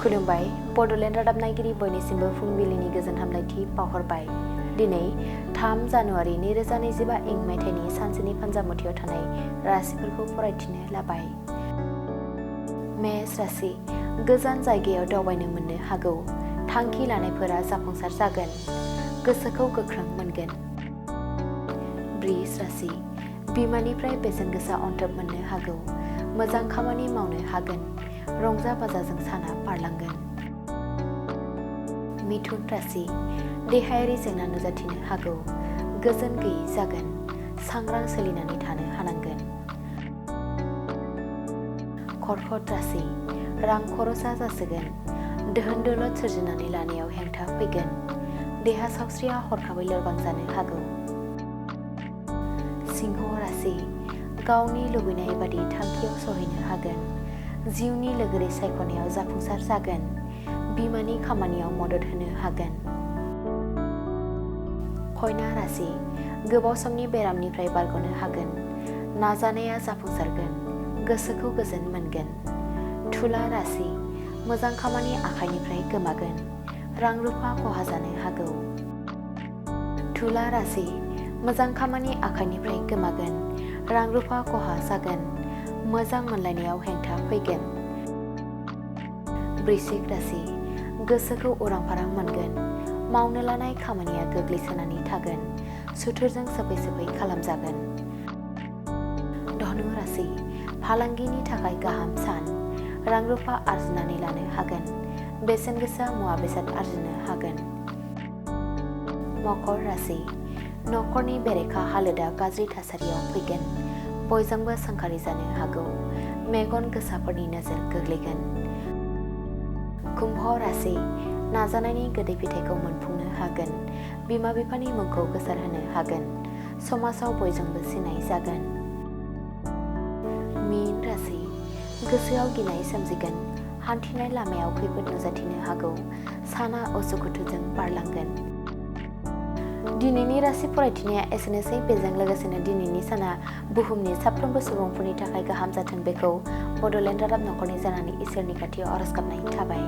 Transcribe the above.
खुलुमबाय बड'लेण्ड रादाब नायगिरि बयनिसिमबो फुंबिलिनि गोजोन हामलायथि बावहरबाय। दिनै 3 जानुवारि 2025 इं मायथाइनि सानसेनि फानजामुथियाव थानाय राशिफोरखौ फरायथिनो लाबाय। मेष राशि गोजान जायगायाव दावबायनो मोननो हागौ। थांखि लानायफोरा जाफुंसार जागोन। गोसोखौ गोख्रों मोनगोन। वृष राशि बिमानिफ्राय बेसेन गोसा अनथोब मोननो हागौ। मोजां खामानि मावनो हागोन। रंजा बाजाजों साना बारलांगोन। मिथुन राशि देहायारि जेंना नुजाथिनो हागौ। गोजोन गैयै जागोन। सांग्रां सोलिनानै थानो हानांगोन। कर्कट राशि रां खरसा जासिगोन। दोहोन दौलत सोरजिनानै लानायाव हेंथा फैगोन। देहा सावस्रिया हरखाबै लोरबां जानो हागौ। सिंह राशि गावनि लुबैनाय बादि थांखियाव सहैनो हागोन। जिउनि लोगोरि सायख'नायाव जाफुंसार जागोन। बिमानि खामानियाव मदद होनो हागोन। कन्या राशि गोबाव समनि बेरामनिफ्राय बारग'नो हागोन। नाजानाया जाफुंसारगोन। गोसोखौ गोजोन मोनगोन। तुला राशि मोजां खामानि आखाइनिफ्राय गोमागोन। रां रुफा खहा जानो हागौ। तुला राशि मोजां खामानि आखाइनिफ्राय गोमागोन। रां रुफा खहा जागोन। मोजां मोनलायनायाव हेंथा फैगोन। वृश्चिक राशि गोसोखौ उरां फारां मोनगोन। मावनो लानाय खामानिया गोग्लैसोनानै थागोन। सुथुरजों सोफै खालामजागोन। धनु राशि फालांगिनि थाखाय गाहाम सान। रां रुफा आरजिनानै लानो हागोन। बेसेन गोसा मुवा बेसाद आरजिनो हागोन। मकर राशि नखरनि बेरेखा हालोदा गाज्रि थासारियाव फैगोन। बयजोंबो सोंखारि जानो हागौ। मेगन गोसाफोरनि नोजोर गोग्लैगोन। कुम्भ राशि नाजानायनि गोदै फिथाइखौ मोनफुंनो हागोन। बिमा बिफानि मुंखौ गोसारहोनो हागोन। समाजाव बयजोंबो सिनाय जागोन। मीन राशि गोसोआव गिनाय सोमजिगोन। हान्थिनाय लामायाव खैफोद नुजाथिनो हागौ। साना उसुखुथुजों बारलांगोन। दिनैनि राशि फरायथिनाया एसेनोसै। बेजों लोगोसेनो दिनैनि साना बुहुमनि साफ्रोमबो सुबुंफोरनि थाखाय गाहाम जाथों बेखौ बड'लेण्ड रादाब नखरनि जानानै इसोरनि खाथियाव आरज गाबनाय थाबाय।